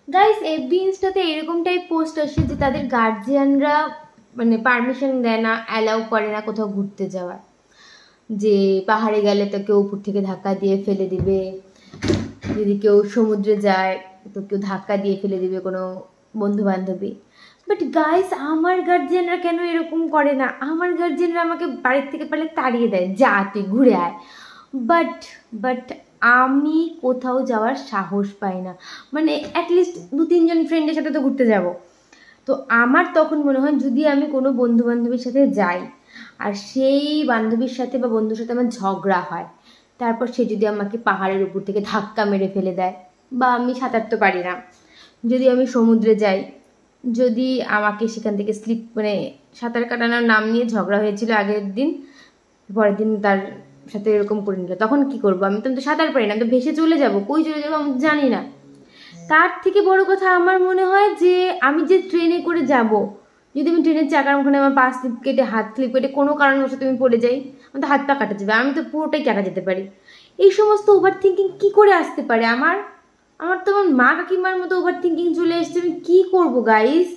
Guys FB ইনস্টাতে এরকম type post আসে যে তাদের গার্জিয়ানরা মানে পারমিশন দেয় না, অ্যালাউ করে না কোথাও ঘুরতে যাওয়ার, যে পাহাড়ে গেলে তো কেউ উপর থেকে ধাক্কা দিয়ে ফেলে দিবে, যদি কেউ সমুদ্রে যায় তো কেউ ধাক্কা দিয়ে ফেলে দিবে কোনো বন্ধু বান্ধবী। বাট গাইস আমার গার্জিয়ানরা কেন এরকম করে না? আমার গার্জিয়ানরা আমাকে বাড়ির থেকে পারলে তাড়িয়ে দেয়, যা তুই ঘুরে আয়। বাট বাট আমি কোথাও যাওয়ার সাহস পাই না, মানে অ্যাটলিস্ট 2-3 জন ফ্রেন্ডের সাথে তো ঘুরতে যাব। তো আমার তখন মনে হয় যদি আমি কোনো বন্ধু বান্ধবীর সাথে যাই আর সেই বান্ধবীর সাথে বা বন্ধুর সাথে আমার ঝগড়া হয়, তারপর সে যদি আমাকে পাহাড়ের উপর থেকে ধাক্কা মেরে ফেলে দেয়, বা আমি সাঁতার তো পারি না, যদি আমি সমুদ্রে যাই, যদি আমাকে সেখান থেকে স্লিপ মানে সাঁতার কাটানোর নাম নিয়ে ঝগড়া হয়েছিল আগের দিন, পরের দিন তার সাথে এরকম করে নিল, তখন কি করবো? আমি তো সাঁতার পারি না, আমি তো ভেসে চলে যাব, কই চলে যাবো আমি জানি না। তার থেকে বড় কথা আমার মনে হয় যে আমি যে ট্রেনে করে যাব, যদি আমি ট্রেনের চাকার ওখানে আমার পা স্লিপ কেটে হাত স্লিপ কেটে কোনো কারণবশত আমি পড়ে যাই, আমার তো হাত পা কাটা যাবে, আমি তো পুরোটাই কাটা যেতে পারি। এই সমস্ত ওভার থিঙ্কিং কী করে আসতে পারে আমার? আমার তো আমার মা কাকিমার মতো ওভার থিঙ্কিং চলে এসছে, আমি কী করবো গাইস?